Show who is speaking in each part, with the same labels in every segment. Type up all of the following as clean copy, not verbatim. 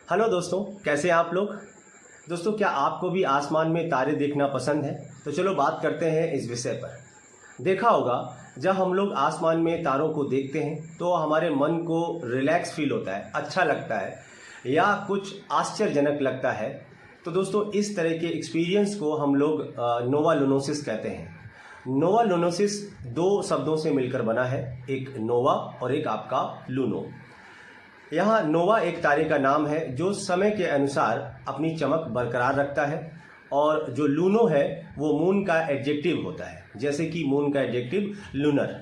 Speaker 1: Hello दोस्तों, कैसे हैं आप लोग। दोस्तों, क्या आपको भी आसमान में तारे देखना पसंद है? तो चलो बात करते हैं इस विषय पर। देखा होगा, जब हम लोग आसमान में तारों को देखते हैं तो हमारे मन को रिलैक्स फील होता है, अच्छा लगता है या कुछ आश्चर्यजनक लगता है। तो दोस्तों, इस तरह के एक्सपीरियंस को हम लोग नोवा लुनोसिस कहते हैं। नोवा लुनोसिस दो शब्दों से मिलकर बना है, एक नोवा और एक आपका लूनो। यहाँ नोवा एक तारे का नाम है जो समय के अनुसार अपनी चमक बरकरार रखता है, और जो लूनो है वो मून का एडजेक्टिव होता है, जैसे कि मून का एडजेक्टिव लूनर।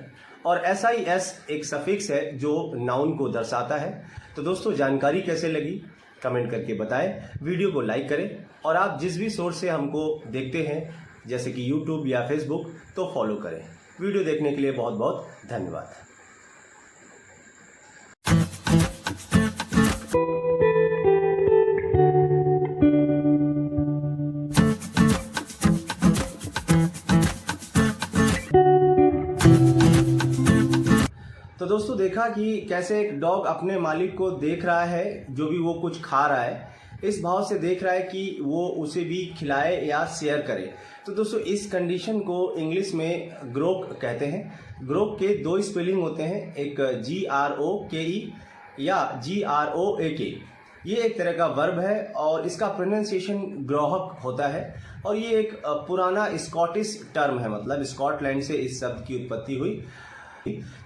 Speaker 1: और SIS एक सफिक्स है जो नाउन को दर्शाता है। तो दोस्तों, जानकारी कैसे लगी कमेंट करके बताएं, वीडियो को लाइक करें, और आप जिस भी सोर्स से हमको देखते हैं जैसे कि यूट्यूब या फेसबुक, तो फॉलो करें। वीडियो देखने के लिए बहुत बहुत धन्यवाद। तो दोस्तों, देखा कि कैसे एक डॉग अपने मालिक को देख रहा है, जो भी वो कुछ खा रहा है इस भाव से देख रहा है कि वो उसे भी खिलाए या शेयर करे। तो दोस्तों, इस कंडीशन को इंग्लिश में ग्रोक कहते हैं। ग्रोक के दो स्पेलिंग होते हैं, एक GROKE या GROAK। ये एक तरह का वर्ब है और इसका प्रोनाउंसिएशन ग्रोहक होता है, और ये एक पुराना स्कॉटिश टर्म है, मतलब स्कॉटलैंड से इस शब्द की उत्पत्ति हुई।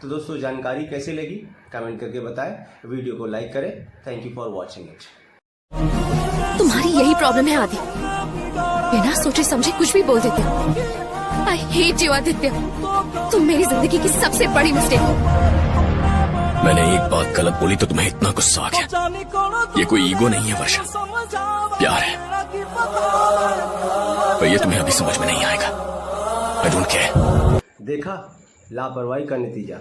Speaker 1: तो दोस्तों, जानकारी कैसी लगी कमेंट करके बताएं, वीडियो को लाइक करें। Thank you for watching it.
Speaker 2: तुम्हारी यही प्रॉब्लम है आदि, बिना सोचे समझे कुछ भी बोल देते हो। आई हेट यू आदित्य, तुम मेरी जिंदगी की सबसे बड़ी मिस्टेक हो।
Speaker 3: मैंने एक बात गलत बोली तो तुम्हें इतना गुस्सा आ गया। ये कोई ईगो नहीं है वर्षा, प्यार है। पर ये तुम्हें अभी समझ में नहीं आएगा। I don't care.
Speaker 1: देखा, लापरवाही का नतीजा।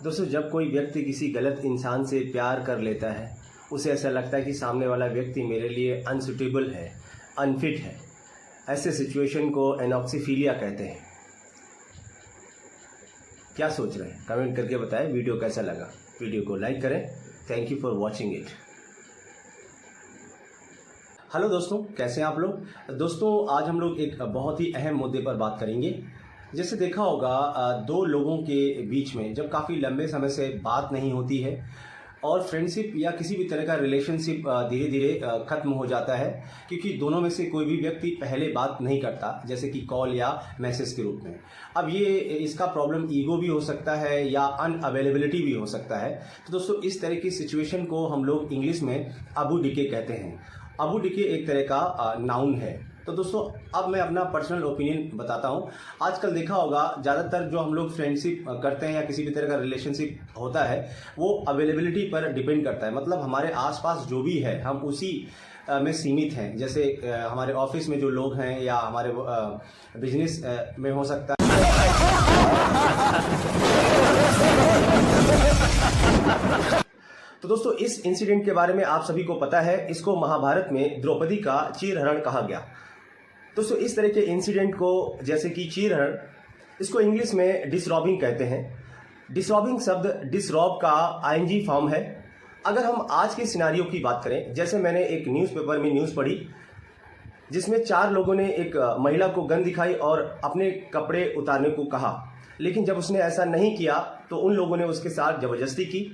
Speaker 1: दोस्तों, जब कोई व्यक्ति किसी गलत इंसान से प्यार कर लेता है, उसे ऐसा लगता है कि सामने वाला व्यक्ति मेरे लिए अनसुटेबल है, अनफिट है। ऐसे सिचुएशन को एनॉक्सीफिलिया कहते हैं। क्या सोच रहे हैं कमेंट करके बताएं, वीडियो कैसा लगा। वीडियो को लाइक करें। Thank you for watching it. Hello दोस्तों, कैसे हैं आप लोग। दोस्तों, आज हम लोग एक बहुत ही अहम मुद्दे पर बात करेंगे। जैसे देखा होगा, दो लोगों के बीच में जब काफ़ी लंबे समय से बात नहीं होती है और फ्रेंडशिप या किसी भी तरह का रिलेशनशिप धीरे धीरे ख़त्म हो जाता है, क्योंकि दोनों में से कोई भी व्यक्ति पहले बात नहीं करता, जैसे कि कॉल या मैसेज के रूप में। अब ये इसका प्रॉब्लम ईगो भी हो सकता है या अनअवेलेबिलिटी भी हो सकता है। तो दोस्तों, इस तरह की सिचुएशन को हम लोग इंग्लिश में अबू डिके कहते हैं। अबू डिके एक तरह का नाउन है। तो दोस्तों, अब मैं अपना पर्सनल ओपिनियन बताता हूँ। आजकल देखा होगा, ज़्यादातर जो हम लोग फ्रेंडशिप करते हैं या किसी भी तरह का रिलेशनशिप होता है, वो अवेलेबिलिटी पर डिपेंड करता है। मतलब हमारे आसपास जो भी है हम उसी में सीमित हैं। जैसे हमारे ऑफिस में जो लोग हैं या हमारे बिजनेस में हो सकता है। तो दोस्तों, इस इंसिडेंट के बारे में आप सभी को पता है। इसको महाभारत में द्रौपदी का चीरहरण कहा गया। दोस्तों, इस तरह के इंसिडेंट को, जैसे कि चीरहरण, इसको इंग्लिश में डिसरॉबिंग कहते हैं। डिसरॉबिंग शब्द डिसरॉब का ING फॉर्म है। अगर हम आज के सिनारियो की बात करें, जैसे मैंने एक न्यूज़पेपर में न्यूज़ पढ़ी जिसमें 4 लोगों ने एक महिला को गन दिखाई और अपने कपड़े उतारने को कहा, लेकिन जब उसने ऐसा नहीं किया तो उन लोगों ने उसके साथ जबरदस्ती की।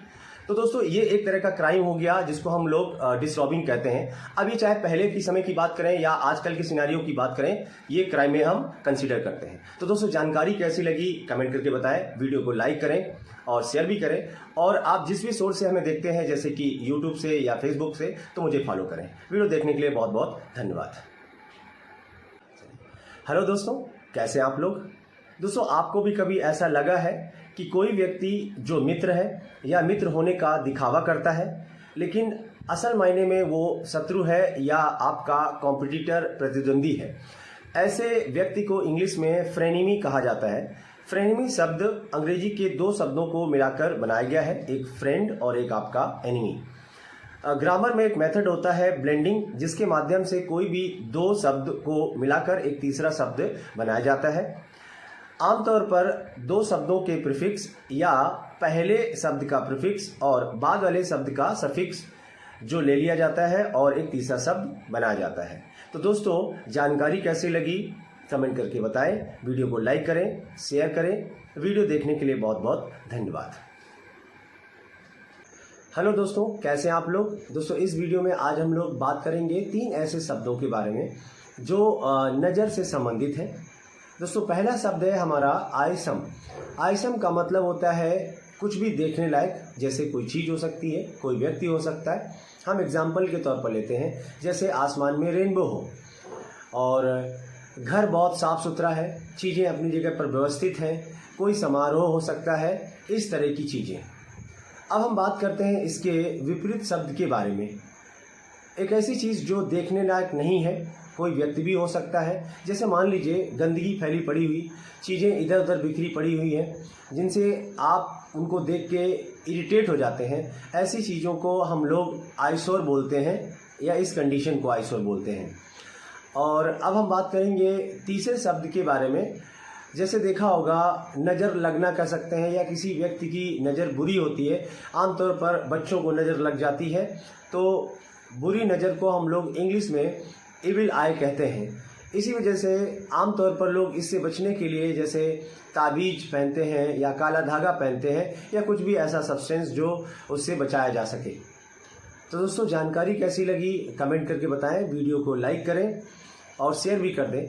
Speaker 1: तो दोस्तों, ये एक तरह का क्राइम हो गया जिसको हम लोग डिसरॉबिंग कहते हैं। अब ये चाहे पहले की समय की बात करें या आजकल के सिनारियो की बात करें, ये क्राइम में हम कंसीडर करते हैं। तो दोस्तों, जानकारी कैसी लगी कमेंट करके बताएं, वीडियो को लाइक करें और शेयर भी करें, और आप जिस भी सोर्स से हमें देखते हैं जैसे कि यूट्यूब से या फेसबुक से, तो मुझे फॉलो करें। वीडियो देखने के लिए बहुत बहुत धन्यवाद। हेलो दोस्तों, कैसे आप लोग। दोस्तों, आपको भी कभी ऐसा लगा है कि कोई व्यक्ति जो मित्र है या मित्र होने का दिखावा करता है, लेकिन असल मायने में वो शत्रु है या आपका कॉम्पिटिटर, प्रतिद्वंदी है। ऐसे व्यक्ति को इंग्लिश में फ्रेनेमी कहा जाता है। फ्रेनेमी शब्द अंग्रेजी के 2 शब्दों को मिलाकर बनाया गया है, एक फ्रेंड और एक आपका एनिमी। ग्रामर में एक मेथड होता है ब्लेंडिंग, जिसके माध्यम से कोई भी 2 शब्द को मिलाकर एक तीसरा शब्द बनाया जाता है। आमतौर पर 2 शब्दों के प्रीफिक्स या पहले शब्द का प्रीफिक्स और बाद वाले शब्द का सफिक्स जो ले लिया जाता है और एक तीसरा शब्द बनाया जाता है। तो दोस्तों, जानकारी कैसी लगी कमेंट करके बताएं, वीडियो को लाइक करें, शेयर करें। वीडियो देखने के लिए बहुत बहुत धन्यवाद। हेलो दोस्तों, कैसे हैं आप लोग। दोस्तों, इस वीडियो में आज हम लोग बात करेंगे 3 ऐसे शब्दों के बारे में जो नज़र से संबंधित है। दोस्तों, पहला शब्द है हमारा आइसम। आइसम का मतलब होता है कुछ भी देखने लायक, जैसे कोई चीज़ हो सकती है, कोई व्यक्ति हो सकता है। हम एग्जाम्पल के तौर पर लेते हैं, जैसे आसमान में रेनबो हो और घर बहुत साफ सुथरा है, चीज़ें अपनी जगह पर व्यवस्थित हैं, कोई समारोह हो सकता है, इस तरह की चीज़ें। अब हम बात करते हैं इसके विपरीत शब्द के बारे में। एक ऐसी चीज़ जो देखने लायक नहीं है, कोई व्यक्ति भी हो सकता है, जैसे मान लीजिए गंदगी फैली पड़ी हुई, चीज़ें इधर उधर बिखरी पड़ी हुई हैं, जिनसे आप उनको देख के इरिटेट हो जाते हैं। ऐसी चीज़ों को हम लोग आइसोर बोलते हैं या इस कंडीशन को आइसोर बोलते हैं। और अब हम बात करेंगे तीसरे शब्द के बारे में। जैसे देखा होगा, नज़र लगना कह सकते हैं, या किसी व्यक्ति की नज़र बुरी होती है। आमतौर पर बच्चों को नज़र लग जाती है, तो बुरी नज़र को हम लोग इंग्लिश में इविल आई कहते हैं। इसी वजह से आमतौर पर लोग इससे बचने के लिए जैसे ताबीज पहनते हैं या काला धागा पहनते हैं या कुछ भी ऐसा सब्सटेंस जो उससे बचाया जा सके। तो दोस्तों, जानकारी कैसी लगी कमेंट करके बताएं, वीडियो को लाइक करें और शेयर भी कर दें।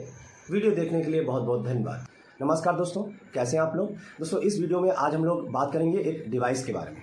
Speaker 1: वीडियो देखने के लिए बहुत बहुत धन्यवाद। नमस्कार दोस्तों, कैसे हैं आप लोग। दोस्तों, इस वीडियो में आज हम लोग बात करेंगे एक डिवाइस के बारे में।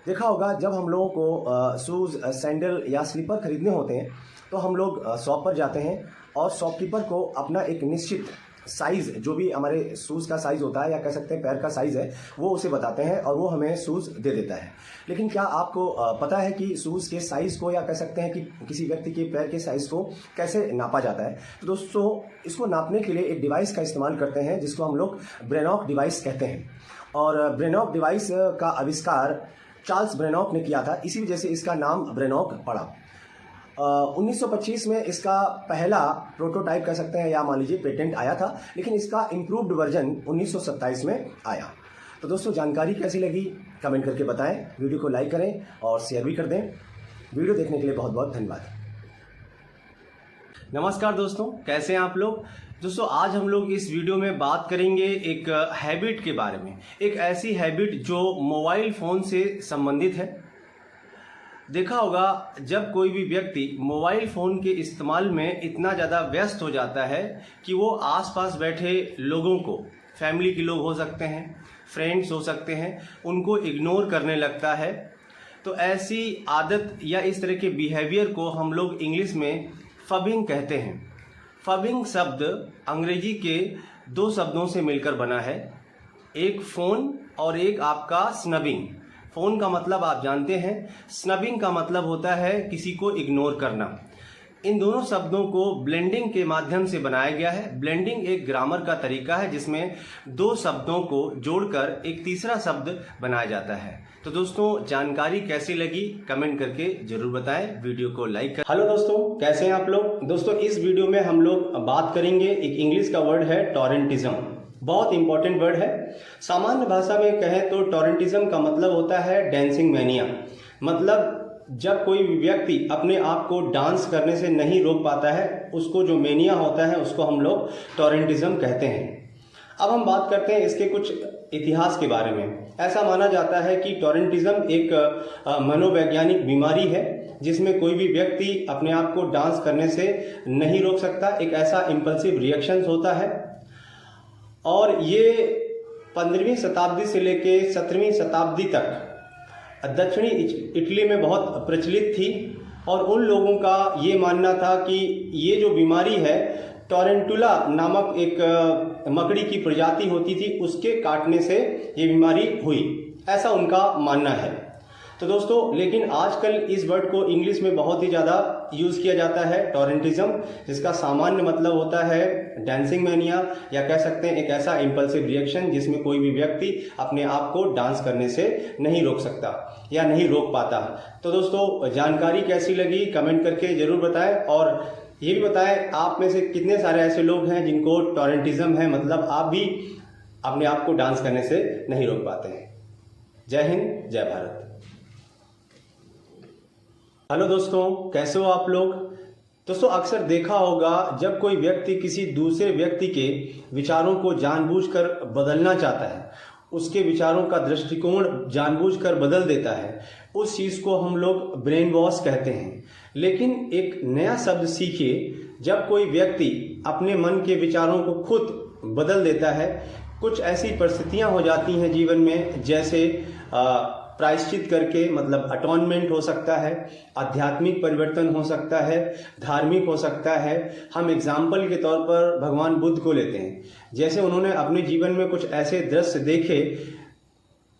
Speaker 1: देखा होगा, जब हम लोगों को शूज़, सैंडल या स्लीपर खरीदने होते हैं तो हम लोग शॉप पर जाते हैं और शॉपकीपर को अपना एक निश्चित साइज़, जो भी हमारे शूज़ का साइज़ होता है या कह सकते हैं पैर का साइज़ है, वो उसे बताते हैं और वो हमें शूज़ दे देता है। लेकिन क्या आपको पता है कि शूज़ के साइज़ को या कह सकते हैं कि किसी व्यक्ति के पैर के साइज़ को कैसे नापा जाता है। तो दोस्तों, इसको नापने के लिए एक डिवाइस का इस्तेमाल करते हैं जिसको हम लोग ब्रेनॉक डिवाइस कहते हैं। और ब्रेनॉक डिवाइस का आविष्कार चार्ल्स ब्रेनॉक ने किया था, इसी वजह से इसका नाम ब्रेनॉक पड़ा। 1925 में इसका पहला प्रोटोटाइप कह सकते हैं या मान लीजिए पेटेंट आया था, लेकिन इसका इम्प्रूव्ड वर्जन 1927 में आया। तो दोस्तों, जानकारी कैसी लगी कमेंट करके बताएं, वीडियो को लाइक करें और शेयर भी कर दें। वीडियो देखने के लिए बहुत बहुत धन्यवाद। नमस्कार दोस्तों, कैसे हैं आप लोग। दोस्तों, आज हम लोग इस वीडियो में बात करेंगे एक हैबिट के बारे में, एक ऐसी हैबिट जो मोबाइल फ़ोन से संबंधित है। देखा होगा, जब कोई भी व्यक्ति मोबाइल फ़ोन के इस्तेमाल में इतना ज़्यादा व्यस्त हो जाता है कि वो आसपास बैठे लोगों को, फैमिली के लोग हो सकते हैं, फ्रेंड्स हो सकते हैं, उनको इग्नोर करने लगता है। तो ऐसी आदत या इस तरह के बिहेवियर को हम लोग इंग्लिश में फबिंग कहते हैं। फबिंग शब्द अंग्रेजी के 2 शब्दों से मिलकर बना है, एक फ़ोन और एक आपका स्नबिंग। फ़ोन का मतलब आप जानते हैं, स्नबिंग का मतलब होता है किसी को इग्नोर करना। इन दोनों शब्दों को ब्लेंडिंग के माध्यम से बनाया गया है। ब्लेंडिंग एक ग्रामर का तरीका है जिसमें 2 शब्दों को जोड़कर एक तीसरा शब्द बनाया जाता है। तो दोस्तों, जानकारी कैसी लगी कमेंट करके जरूर बताएं, वीडियो को लाइक करें। हेलो दोस्तों, कैसे हैं आप लोग। दोस्तों, इस वीडियो में हम लोग बात करेंगे, एक इंग्लिश का वर्ड है टॉरेंटिज्म। बहुत इंपॉर्टेंट वर्ड है। सामान्य भाषा में कहें तो टॉरेंटिज्म का मतलब होता है डांसिंग मैनिया। मतलब जब कोई व्यक्ति अपने आप को डांस करने से नहीं रोक पाता है, उसको जो मेनिया होता है उसको हम लोग टॉरेंटिज्म कहते हैं। अब हम बात करते हैं इसके कुछ इतिहास के बारे में। ऐसा माना जाता है कि टॉरेंटिज्म एक मनोवैज्ञानिक बीमारी है जिसमें कोई भी व्यक्ति अपने आप को डांस करने से नहीं रोक सकता। एक ऐसा इम्पल्सिव रिएक्शन होता है और ये 15वीं शताब्दी से लेके 17वीं शताब्दी तक दक्षिणी इटली में बहुत प्रचलित थी। और उन लोगों का ये मानना था कि ये जो बीमारी है, टॉरेंटुला नामक एक मकड़ी की प्रजाति होती थी, उसके काटने से ये बीमारी हुई, ऐसा उनका मानना है। तो दोस्तों, लेकिन आजकल इस वर्ड को इंग्लिश में बहुत ही ज़्यादा यूज़ किया जाता है, टॉरेंटिज्म, जिसका सामान्य मतलब होता है डांसिंग मैनिया, या कह सकते हैं एक ऐसा इम्पल्सिव रिएक्शन जिसमें कोई भी व्यक्ति अपने आप को डांस करने से नहीं रोक सकता या नहीं रोक पाता। तो दोस्तों, जानकारी कैसी लगी कमेंट करके ज़रूर बताएं और ये भी बताएं आप में से कितने सारे ऐसे लोग हैं जिनको टॉरेंटिज्म है, मतलब आप भी अपने आप को डांस करने से नहीं रोक पाते हैं। जय हिंद, जय भारत। हेलो दोस्तों, कैसे हो आप लोग। दोस्तों अक्सर देखा होगा जब कोई व्यक्ति किसी दूसरे व्यक्ति के विचारों को जानबूझकर बदलना चाहता है, उसके विचारों का दृष्टिकोण जानबूझकर बदल देता है, उस चीज़ को हम लोग ब्रेन वॉश कहते हैं। लेकिन एक नया शब्द सीखिए, जब कोई व्यक्ति अपने मन के विचारों को खुद बदल देता है, कुछ ऐसी परिस्थितियां हो जाती हैं जीवन में, जैसे प्रायश्चित करके, मतलब अटॉनमेंट हो सकता है, आध्यात्मिक परिवर्तन हो सकता है, धार्मिक हो सकता है। हम एग्जाम्पल के तौर पर भगवान बुद्ध को लेते हैं। जैसे उन्होंने अपने जीवन में कुछ ऐसे दृश्य देखे,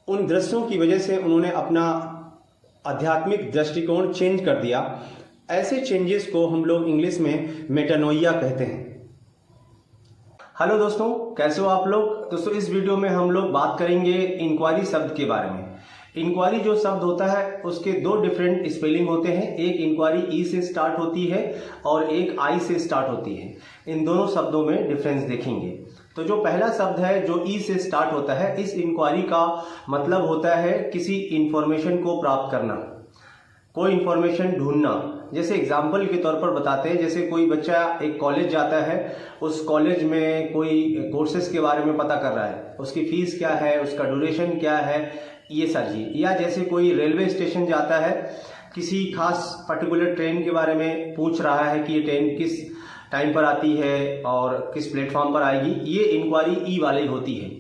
Speaker 1: उन दृश्यों की वजह से उन्होंने अपना आध्यात्मिक दृष्टिकोण चेंज कर दिया। ऐसे चेंजेस को हम लोग इंग्लिश में मेटानोइया कहते हैं। हेलो दोस्तों, कैसे हो आप लोग। दोस्तों इस वीडियो में हम लोग बात करेंगे इंक्वायरी शब्द के बारे में। इंक्वायरी जो शब्द होता है उसके दो डिफरेंट स्पेलिंग होते हैं। एक इंक्वायरी ई से स्टार्ट होती है और एक आई से स्टार्ट होती है। इन दोनों शब्दों में डिफरेंस देखेंगे। तो जो पहला शब्द है जो ई से स्टार्ट होता है, इस इंक्वायरी का मतलब होता है किसी इंफॉर्मेशन को प्राप्त करना, कोई इंफॉर्मेशन ढूंढना। जैसे एग्जाम्पल के तौर पर बताते हैं, जैसे कोई बच्चा एक कॉलेज जाता है, उस कॉलेज में कोई कोर्सेज के बारे में पता कर रहा है, उसकी फीस क्या है, उसका ड्यूरेशन क्या है, ये सारी। या जैसे कोई रेलवे स्टेशन जाता है, किसी खास पर्टिकुलर ट्रेन के बारे में पूछ रहा है कि ये ट्रेन किस टाइम पर आती है और किस प्लेटफॉर्म पर आएगी, ये इंक्वायरी ई वाली होती है।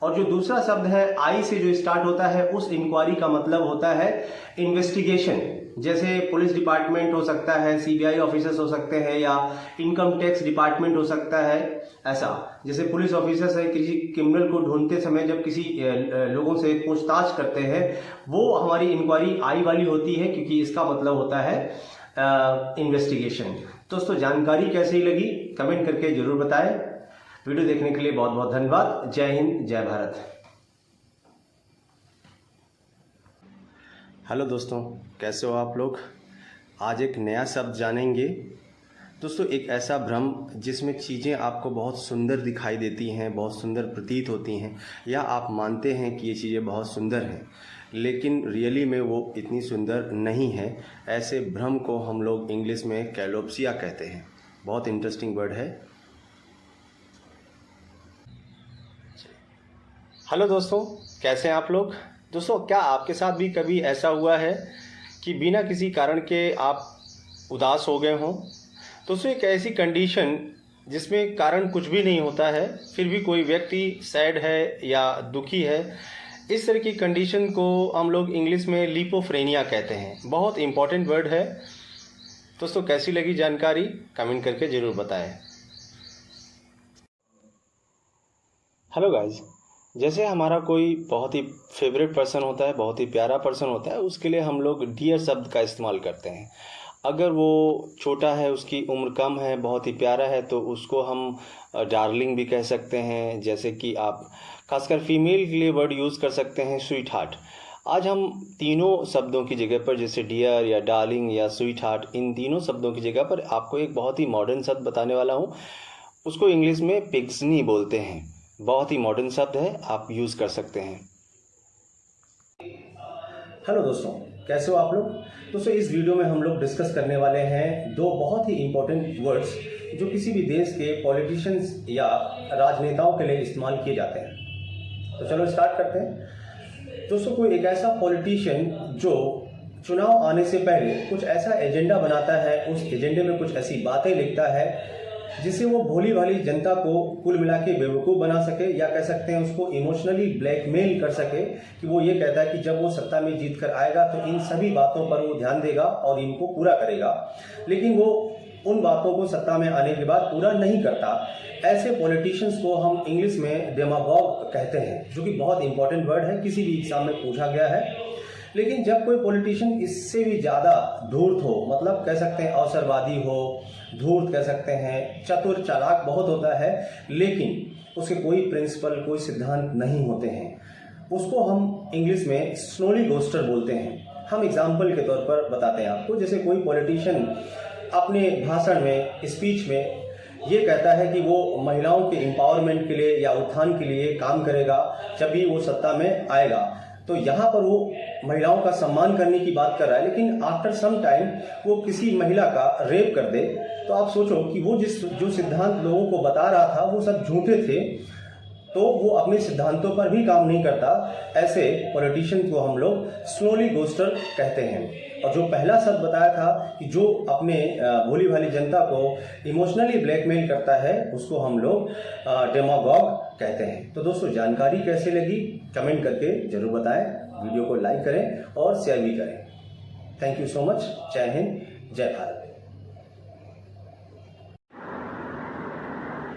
Speaker 1: और जो दूसरा शब्द है आई से जो स्टार्ट होता है, उस इंक्वायरी का मतलब होता है इन्वेस्टिगेशन। जैसे पुलिस डिपार्टमेंट हो सकता है, सीबीआई ऑफिसर्स हो सकते हैं, या इनकम टैक्स डिपार्टमेंट हो सकता है। ऐसा जैसे पुलिस ऑफिसर्स है, किसी क्रिमिनल को ढूंढते समय जब किसी लोगों से पूछताछ करते हैं, वो हमारी इंक्वायरी आई वाली होती है, क्योंकि इसका मतलब होता है इन्वेस्टिगेशन। दोस्तों जानकारी कैसी लगी कमेंट करके जरूर बताएं। वीडियो देखने के लिए बहुत बहुत धन्यवाद। जय हिंद, जय भारत। हेलो दोस्तों, कैसे हो आप लोग। आज एक नया शब्द जानेंगे। दोस्तों एक ऐसा भ्रम जिसमें चीज़ें आपको बहुत सुंदर दिखाई देती हैं, बहुत सुंदर प्रतीत होती हैं, या आप मानते हैं कि ये चीज़ें बहुत सुंदर हैं, लेकिन रियली में वो इतनी सुंदर नहीं है। ऐसे भ्रम को हम लोग इंग्लिश में कैलोप्सिया कहते हैं। बहुत इंटरेस्टिंग वर्ड है। हेलो दोस्तों, कैसे हैं आप लोग। दोस्तों क्या आपके साथ भी कभी ऐसा हुआ है कि बिना किसी कारण के आप उदास हो गए हों। दोस्तों एक ऐसी कंडीशन जिसमें कारण कुछ भी नहीं होता है, फिर भी कोई व्यक्ति सैड है या दुखी है, इस तरह की कंडीशन को हम लोग इंग्लिश में लिपोफ्रेनिया कहते हैं। बहुत इंपॉर्टेंट वर्ड है। दोस्तों कैसी लगी जानकारी कमेंट करके ज़रूर बताएं। हेलो गाइज, जैसे हमारा कोई बहुत ही फेवरेट पर्सन होता है, बहुत ही प्यारा पर्सन होता है, उसके लिए हम लोग डियर शब्द का इस्तेमाल करते हैं। अगर वो छोटा है, उसकी उम्र कम है, बहुत ही प्यारा है, तो उसको हम डार्लिंग भी कह सकते हैं। जैसे कि आप खासकर फीमेल के लिए वर्ड यूज़ कर सकते हैं स्वीट हार्ट। आज हम तीनों शब्दों की जगह पर, जैसे डियर या डार्लिंग या स्वीट हार्ट, इन तीनों शब्दों की जगह पर आपको एक बहुत ही मॉडर्न शब्द बताने वाला हूँ। उसको इंग्लिश में पिग्सनी बोलते हैं। बहुत ही मॉडर्न शब्द है, आप यूज़ कर सकते हैं। हेलो दोस्तों, कैसे हो आप लोग। दोस्तों इस वीडियो में हम लोग डिस्कस करने वाले हैं दो बहुत ही इंपॉर्टेंट वर्ड्स जो किसी भी देश के पॉलिटिशियंस या राजनेताओं के लिए इस्तेमाल किए जाते हैं। तो चलो स्टार्ट करते हैं। दोस्तों कोई एक ऐसा पॉलिटिशियन जो चुनाव आने से पहले कुछ ऐसा एजेंडा बनाता है, उस एजेंडे में कुछ ऐसी बातें लिखता है जिससे वो भोली भाली जनता को कुल मिला के बेवकूफ़ बना सके, या कह सकते हैं उसको इमोशनली ब्लैकमेल कर सके। कि वो ये कहता है कि जब वो सत्ता में जीत कर आएगा तो इन सभी बातों पर वो ध्यान देगा और इनको पूरा करेगा, लेकिन वो उन बातों को सत्ता में आने के बाद पूरा नहीं करता। ऐसे पॉलिटिशियंस को हम इंग्लिश में डेमागॉग कहते हैं, जो कि बहुत इंपॉर्टेंट वर्ड है, किसी भी एग्जाम में पूछा गया है। लेकिन जब कोई पॉलिटिशियन इससे भी ज़्यादा धूर्त हो, मतलब कह सकते हैं अवसरवादी हो, धूर्त कह सकते हैं, चतुर चालाक बहुत होता है, लेकिन उसके कोई प्रिंसिपल, कोई सिद्धांत नहीं होते हैं, उसको हम इंग्लिश में स्नोली गोस्टर बोलते हैं। हम एग्जाम्पल के तौर पर बताते हैं आपको। जैसे कोई पॉलिटिशियन अपने भाषण में, स्पीच में ये कहता है कि वो महिलाओं के एम्पावरमेंट के लिए या उत्थान के लिए काम करेगा जब भी वो सत्ता में आएगा, तो यहाँ पर वो महिलाओं का सम्मान करने की बात कर रहा है, लेकिन आफ्टर सम टाइम वो किसी महिला का रेप कर दे, तो आप सोचो कि वो जो सिद्धांत लोगों को बता रहा था वो सब झूठे थे, तो वो अपने सिद्धांतों पर भी काम नहीं करता। ऐसे पॉलिटिशियन को हम लोग स्लोली गोस्टर कहते हैं। और जो पहला शब्द बताया था कि जो अपने भोली भाली जनता को इमोशनली ब्लैकमेल करता है, उसको हम लोग डेमागॉग कहते हैं। तो दोस्तों, जानकारी कैसे लगी कमेंट करके जरूर बताएं, वीडियो को लाइक करें और शेयर भी करें। Thank you so much. जय हिंद, जय भारत।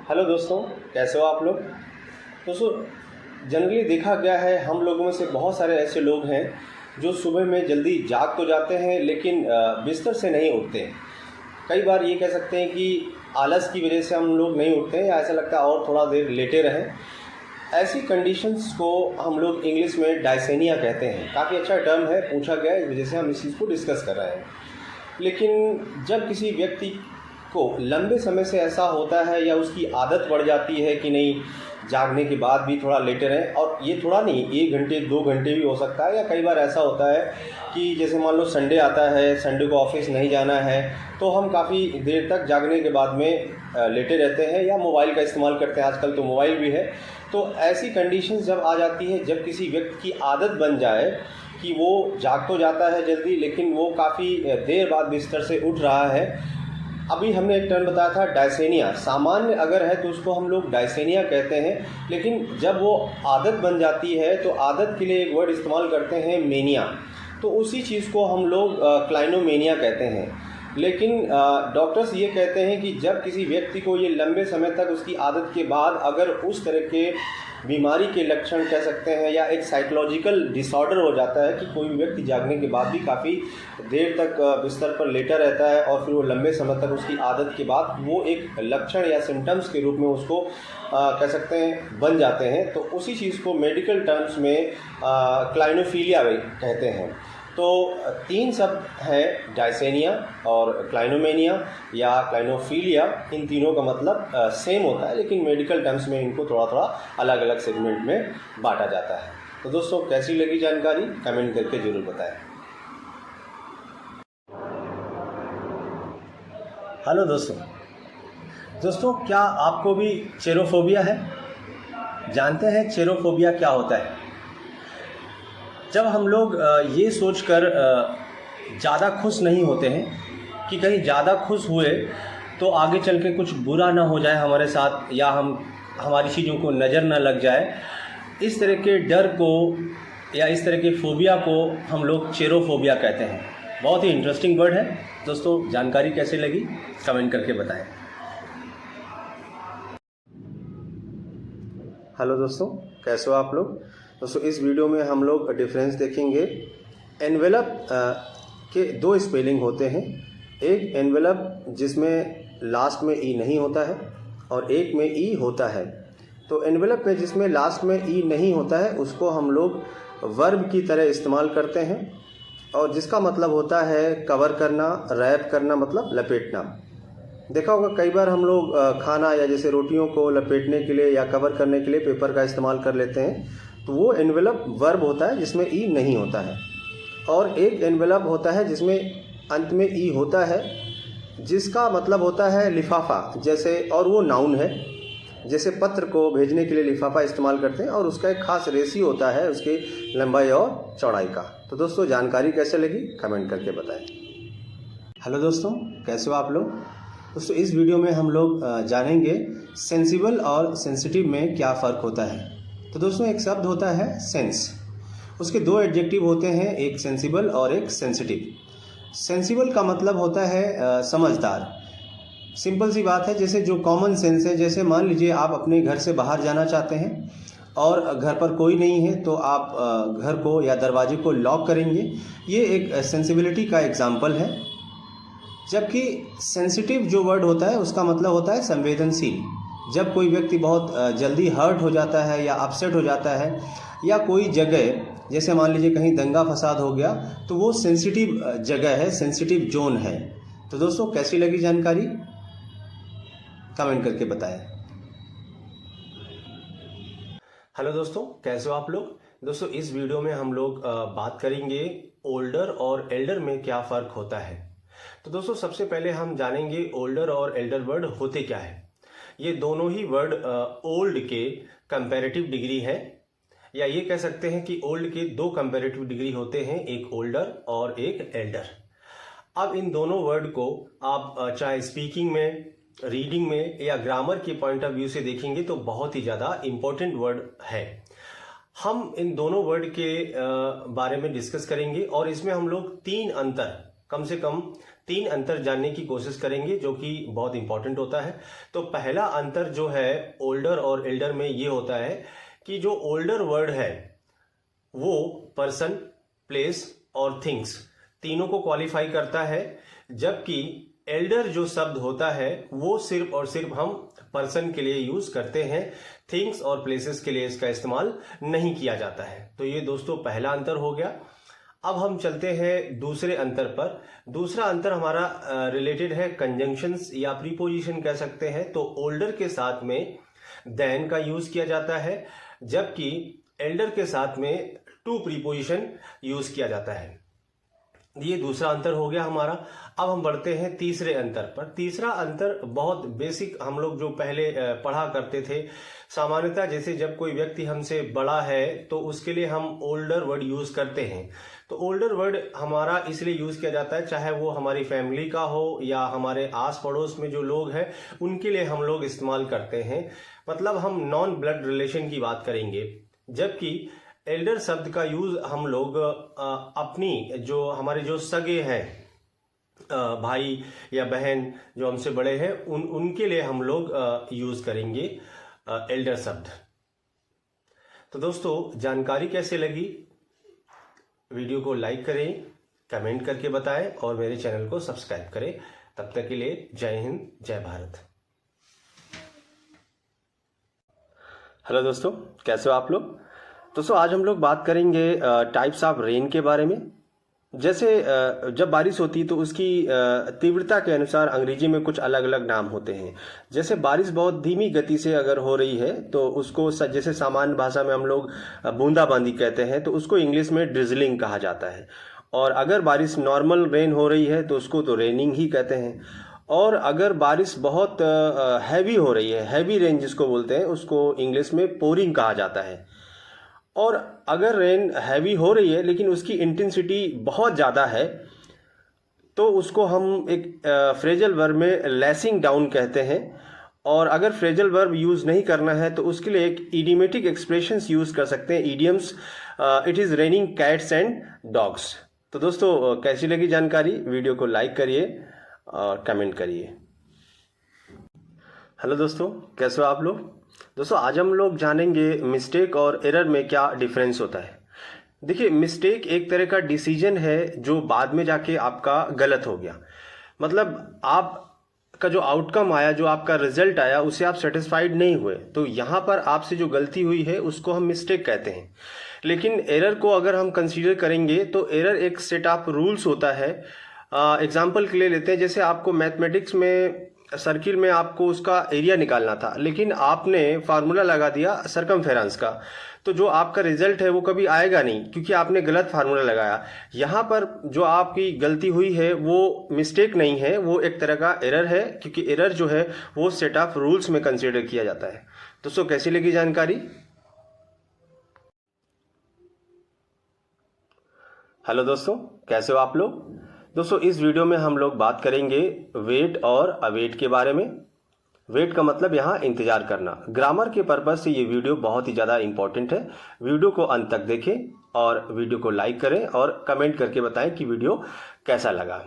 Speaker 1: हेलो दोस्तों, कैसे हो आप लोग? दोस्तों, जनरली देखा गया है हम लोगों में से बहुत सारे ऐसे लोग हैं जो सुबह में जल्दी जाग तो जाते हैं लेकिन बिस्तर से नहीं उठते। कई बार ये कह सकते हैं कि आलस की वजह से हम लोग नहीं उठते हैं, या ऐसा लगता है और थोड़ा देर लेटे रहें। ऐसी कंडीशंस को हम लोग इंग्लिश में डायसेनिया कहते हैं। काफ़ी अच्छा टर्म है, पूछा गया, इस वजह से हम इस चीज़ को डिस्कस कर रहे हैं। लेकिन जब किसी व्यक्ति को लंबे समय से ऐसा होता है या उसकी आदत पड़ जाती है कि नहीं, जागने के बाद भी थोड़ा लेटे रहें, और ये थोड़ा नहीं, 1 घंटे 2 घंटे भी हो सकता है, या कई बार ऐसा होता है कि जैसे मान लो संडे आता है, संडे को ऑफिस नहीं जाना है, तो हम काफ़ी देर तक जागने के बाद में लेटे रहते हैं या मोबाइल का इस्तेमाल करते हैं। आजकल तो मोबाइल भी है। तो ऐसी कंडीशंस जब आ जाती है, जब किसी व्यक्ति की आदत बन जाए कि वो जाग तो जाता है जल्दी, लेकिन वो काफ़ी देर बाद बिस्तर से उठ रहा है। अभी हमने एक टर्म बताया था डायसेनिया। सामान्य अगर है तो उसको हम लोग डायसेनिया कहते हैं, लेकिन जब वो आदत बन जाती है तो आदत के लिए एक वर्ड इस्तेमाल करते हैं मेनिया। तो उसी चीज़ को हम लोग क्लाइनोमेनिया कहते हैं। लेकिन डॉक्टर्स ये कहते हैं कि जब किसी व्यक्ति को ये लंबे समय तक उसकी आदत के बाद अगर उस तरह के बीमारी के लक्षण कह सकते हैं या एक साइकोलॉजिकल डिसऑर्डर हो जाता है कि कोई व्यक्ति जागने के बाद भी काफ़ी देर तक बिस्तर पर लेटा रहता है और फिर वो लंबे समय तक उसकी आदत के बाद वो एक लक्षण या सिम्टम्स के रूप में उसको कह सकते हैं बन जाते हैं, तो उसी चीज़ को मेडिकल टर्म्स में क्लाइनोफीलिया कहते हैं। तो 3 शब्द हैं, डायसेनिया और क्लाइनोमेनिया या क्लाइनोफीलिया। इन तीनों का मतलब सेम होता है, लेकिन मेडिकल टर्म्स में इनको थोड़ा थोड़ा अलग अलग सेगमेंट में बांटा जाता है। तो दोस्तों, कैसी लगी जानकारी कमेंट करके ज़रूर बताएं। हेलो दोस्तों, क्या आपको भी चेरोफोबिया है? जानते हैं चेरोफोबिया क्या होता है? जब हम लोग ये सोचकर ज़्यादा खुश नहीं होते हैं कि कहीं ज़्यादा खुश हुए तो आगे चल के कुछ बुरा ना हो जाए हमारे साथ, या हमारी चीज़ों को नज़र ना लग जाए, इस तरह के डर को या इस तरह के फोबिया को हम लोग चेरोफोबिया कहते हैं। बहुत ही इंटरेस्टिंग वर्ड है। दोस्तों, जानकारी कैसे लगी कमेंट करके बताएं। हेलो दोस्तों, कैसे हो आप लोग? दोस्तों, इस वीडियो में हम लोग डिफरेंस देखेंगे। एनवेलप के 2 स्पेलिंग होते हैं। एक एनवेलप जिसमें लास्ट में ई नहीं होता है और एक में ई होता है। तो एनवेलप में जिसमें लास्ट में ई नहीं होता है उसको हम लोग वर्ब की तरह इस्तेमाल करते हैं, और जिसका मतलब होता है कवर करना, रैप करना, मतलब लपेटना। देखा होगा कई बार हम लोग खाना या जैसे रोटियों को लपेटने के लिए या कवर करने के लिए पेपर का इस्तेमाल कर लेते हैं, तो वो एनवेलप वर्ब होता है जिसमें ई नहीं होता है। और एक एनवेलप होता है जिसमें अंत में ई होता है, जिसका मतलब होता है लिफाफा जैसे, और वो नाउन है। जैसे पत्र को भेजने के लिए लिफाफा इस्तेमाल करते हैं, और उसका एक खास रेशियो होता है उसकी लंबाई और चौड़ाई का। तो दोस्तों, जानकारी कैसे लगी कमेंट करके बताएं। हेलो दोस्तों, कैसे हो आप लोग? दोस्तों, इस वीडियो में हम लोग जानेंगे सेंसिबल और सेंसिटिव में क्या फ़र्क होता है। तो दोस्तों, एक शब्द होता है सेंस, उसके 2 एडजेक्टिव होते हैं, एक सेंसिबल और एक सेंसिटिव। सेंसिबल का मतलब होता है समझदार। सिंपल सी बात है, जैसे जो कॉमन सेंस है, जैसे मान लीजिए आप अपने घर से बाहर जाना चाहते हैं और घर पर कोई नहीं है, तो आप घर को या दरवाजे को लॉक करेंगे। ये एक सेंसिबिलिटी का एग्जाम्पल है। जबकि सेंसिटिव जो वर्ड होता है उसका मतलब होता है संवेदनशील। जब कोई व्यक्ति बहुत जल्दी हर्ट हो जाता है या अपसेट हो जाता है, या कोई जगह जैसे मान लीजिए कहीं दंगा फसाद हो गया, तो वो सेंसिटिव जगह है, सेंसिटिव जोन है। तो दोस्तों, कैसी लगी जानकारी कमेंट करके बताएं। हेलो दोस्तों, कैसे हो आप लोग? दोस्तों इस वीडियो में हम लोग बात करेंगे ओल्डर और एल्डर में क्या फ़र्क होता है। तो दोस्तों सबसे पहले हम जानेंगे ओल्डर और एल्डर वर्ड होते क्या है। ये दोनों ही वर्ड ओल्ड के कंपैरेटिव डिग्री है, या ये कह सकते हैं कि ओल्ड के दो कंपैरेटिव डिग्री होते हैं, एक ओल्डर और एक एल्डर। अब इन दोनों वर्ड को आप चाहे स्पीकिंग में, रीडिंग में या ग्रामर के पॉइंट ऑफ व्यू से देखेंगे तो बहुत ही ज़्यादा इम्पोर्टेंट वर्ड है। हम इन दोनों वर्ड के बारे में डिस्कस करेंगे और इसमें हम लोग कम से कम तीन अंतर जानने की कोशिश करेंगे, जो कि बहुत इंपॉर्टेंट होता है। तो पहला अंतर जो है ओल्डर और एल्डर में ये होता है कि जो ओल्डर वर्ड है वो पर्सन, प्लेस और थिंग्स तीनों को क्वालिफाई करता है, जबकि एल्डर जो शब्द होता है वो सिर्फ और सिर्फ हम पर्सन के लिए यूज करते हैं, थिंग्स और प्लेसेस के लिए इसका इस्तेमाल नहीं किया जाता है। तो ये दोस्तों पहला अंतर हो गया। अब हम चलते हैं दूसरे अंतर पर। दूसरा अंतर हमारा रिलेटेड है कंजंक्शंस या प्रीपोजिशन कह सकते हैं। तो ओल्डर के साथ में देन का यूज किया जाता है, जबकि एल्डर के साथ में टू प्रीपोजिशन यूज किया जाता है। ये दूसरा अंतर हो गया हमारा। अब हम बढ़ते हैं तीसरे अंतर पर। तीसरा अंतर बहुत बेसिक, हम लोग जो पहले पढ़ा करते थे सामान्यतः, जैसे जब कोई व्यक्ति हमसे बड़ा है तो उसके लिए हम ओल्डर वर्ड यूज करते हैं। तो ओल्डर वर्ड हमारा इसलिए यूज किया जाता है, चाहे वो हमारी फैमिली का हो या हमारे आस पड़ोस में जो लोग हैं उनके लिए हम लोग इस्तेमाल करते हैं। मतलब हम नॉन ब्लड रिलेशन की बात करेंगे, जबकि एल्डर शब्द का यूज हम लोग अपनी जो हमारे जो सगे हैं, भाई या बहन जो हमसे बड़े हैं, उनके लिए हम लोग यूज करेंगे एल्डर शब्द। तो दोस्तों जानकारी कैसे लगी, वीडियो को लाइक करें, कमेंट करके बताएं और मेरे चैनल को सब्सक्राइब करें। तब तक के लिए जय हिंद, जय भारत। हेलो दोस्तों, कैसे हो आप लोग। दोस्तों आज हम लोग बात करेंगे टाइप्स ऑफ रेन के बारे में। जैसे जब बारिश होती है तो उसकी तीव्रता के अनुसार अंग्रेजी में कुछ अलग अलग नाम होते हैं। जैसे बारिश बहुत धीमी गति से अगर हो रही है तो उसको जैसे सामान्य भाषा में हम लोग बूंदाबांदी कहते हैं, तो उसको इंग्लिश में ड्रिजलिंग कहा जाता है। और अगर बारिश नॉर्मल रेन हो रही है तो उसको तो रेनिंग ही कहते हैं। और अगर बारिश बहुत हैवी हो रही है, हैवी रेन जिसको बोलते हैं, उसको इंग्लिश में पोरिंग कहा जाता है। और अगर रेन हैवी हो रही है लेकिन उसकी इंटेंसिटी बहुत ज़्यादा है तो उसको हम एक फ्रेजल वर्ब में लेसिंग डाउन कहते हैं। और अगर फ्रेजल वर्ब यूज़ नहीं करना है तो उसके लिए एक इडियोमेटिक एक्सप्रेशंस यूज़ कर सकते हैं, idioms. It is raining cats and dogs. तो दोस्तों कैसी लगी जानकारी, वीडियो को लाइक करिए और कमेंट करिए। हेलो दोस्तों, कैसे हो आप लोग। दोस्तों आज हम लोग जानेंगे मिस्टेक और एरर में क्या डिफरेंस होता है। देखिए, मिस्टेक एक तरह का डिसीजन है जो बाद में जाके आपका गलत हो गया। मतलब आपका जो आउटकम आया, जो आपका रिजल्ट आया, उससे आप सेटिस्फाइड नहीं हुए, तो यहाँ पर आपसे जो गलती हुई है उसको हम मिस्टेक कहते हैं। लेकिन एरर को अगर हम कंसीडर करेंगे तो एरर एक सेट ऑफ रूल्स होता है। एग्जाम्पल के लिए लेते हैं, जैसे आपको मैथमेटिक्स में सर्किल में आपको उसका एरिया निकालना था, लेकिन आपने फार्मूला लगा दिया सरकमफेरेंस का, तो जो आपका रिजल्ट है वो कभी आएगा नहीं, क्योंकि आपने गलत फार्मूला लगाया। यहाँ पर जो आपकी गलती हुई है वो मिस्टेक नहीं है, वो एक तरह का एरर है, क्योंकि एरर जो है वो सेट ऑफ रूल्स में कंसीडर किया जाता है। दोस्तों कैसी लगी जानकारी। हेलो दोस्तों, कैसे हो आप लोग। दोस्तों इस वीडियो में हम लोग बात करेंगे वेट और अवेट के बारे में। वेट का मतलब यहाँ इंतजार करना। ग्रामर के पर्पज से ये वीडियो बहुत ही ज़्यादा इंपॉर्टेंट है। वीडियो को अंत तक देखें और वीडियो को लाइक करें और कमेंट करके बताएं कि वीडियो कैसा लगा।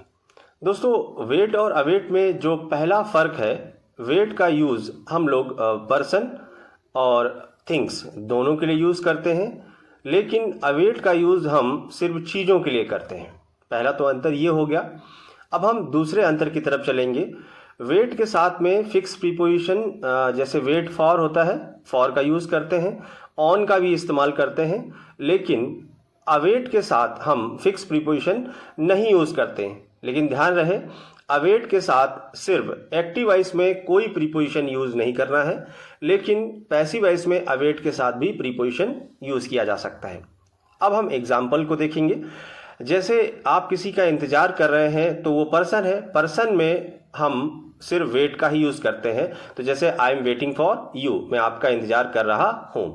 Speaker 1: दोस्तों वेट और अवेट में जो पहला फ़र्क है, वेट का यूज़ हम लोग पर्सन और थिंग्स दोनों के लिए यूज़ करते हैं, लेकिन अवेट का यूज़ हम सिर्फ चीज़ों के लिए करते हैं। पहला तो अंतर ये हो गया। अब हम दूसरे अंतर की तरफ चलेंगे। वेट के साथ में फिक्स प्रीपोजिशन, जैसे वेट फॉर होता है, फॉर का यूज़ करते हैं, ऑन का भी इस्तेमाल करते हैं, लेकिन अवेट के साथ हम फिक्स प्रीपोजिशन नहीं यूज़ करते हैं। लेकिन ध्यान रहे, अवेट के साथ सिर्फ एक्टिव वॉइस में कोई प्रीपोजिशन यूज नहीं करना है, लेकिन पैसिव वॉइस में अवेट के साथ भी प्रीपोजिशन यूज किया जा सकता है। अब हम एग्जाम्पल को देखेंगे। जैसे आप किसी का इंतजार कर रहे हैं तो वो पर्सन है, पर्सन में हम सिर्फ वेट का ही यूज करते हैं। तो जैसे I am waiting for you, मैं आपका इंतजार कर रहा हूं।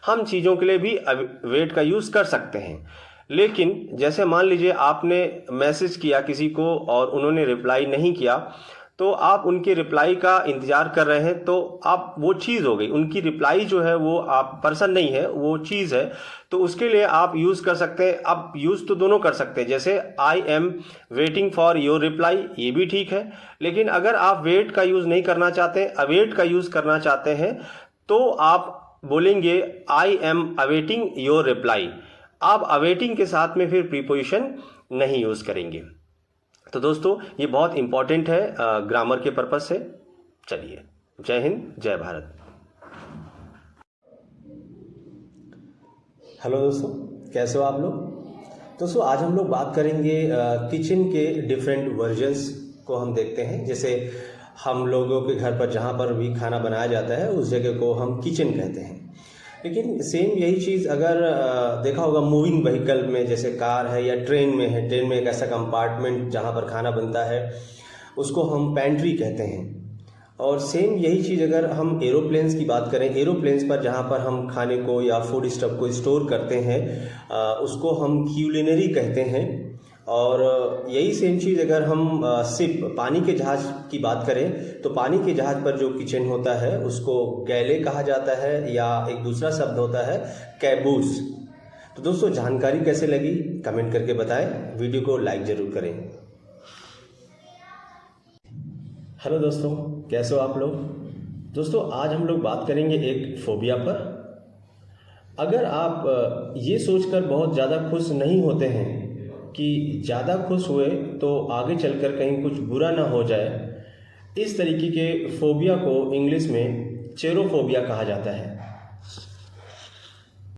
Speaker 1: हम चीजों के लिए भी वेट का यूज कर सकते हैं, लेकिन जैसे मान लीजिए आपने मैसेज किया किसी को और उन्होंने रिप्लाई नहीं किया, तो आप उनके रिप्लाई का इंतजार कर रहे हैं, तो आप वो चीज़ हो गई। उनकी रिप्लाई जो है वो आप पर्सन नहीं है, वो चीज़ है। तो उसके लिए आप यूज़ कर सकते हैं। आप यूज़ तो दोनों कर सकते हैं, जैसे I am waiting for your reply, ये भी ठीक है। लेकिन अगर आप वेट का यूज़ नहीं करना चाहते, अवेट का यूज़ करना चाहते हैं, तो आप बोलेंगे I am awaiting your reply. आप अवेटिंग के साथ में फिर प्रीपोजिशन नहीं यूज़ करेंगे। तो दोस्तों ये बहुत इंपॉर्टेंट है ग्रामर के पर्पस से। चलिए, जय हिंद, जय भारत। हेलो दोस्तों, कैसे हो आप लोग? दोस्तों आज हम लोग बात करेंगे किचन के डिफरेंट वर्जन्स को हम देखते हैं। जैसे हम लोगों के घर पर जहाँ पर भी खाना बनाया जाता है उस जगह को हम किचन कहते हैं। लेकिन सेम यही चीज़ अगर देखा होगा मूविंग व्हीकल में, जैसे कार है या ट्रेन में है, ट्रेन में एक ऐसा कंपार्टमेंट जहाँ पर खाना बनता है उसको हम पेंट्री कहते हैं। और सेम यही चीज़ अगर हम एरोप्लेन्स की बात करें, एरोप्लेन्स पर जहाँ पर हम खाने को या फूड स्टफ को स्टोर करते हैं उसको हम क्यूलिनरी कहते हैं। और यही सेम चीज़ अगर हम शिप पानी के जहाज़ की बात करें तो पानी के जहाज़ पर जो किचन होता है उसको गैले कहा जाता है, या एक दूसरा शब्द होता है कैबूस। तो दोस्तों जानकारी कैसे लगी कमेंट करके बताएं, वीडियो को लाइक ज़रूर करें। हेलो दोस्तों, कैसे हो आप लोग? दोस्तों आज हम लोग बात करेंगे एक फोबिया पर। अगर आप ये सोचकर बहुत ज़्यादा खुश नहीं होते हैं कि ज़्यादा खुश हुए तो आगे चलकर कहीं कुछ बुरा ना हो जाए, इस तरीके के फोबिया को इंग्लिश में चेरोफोबिया कहा जाता है।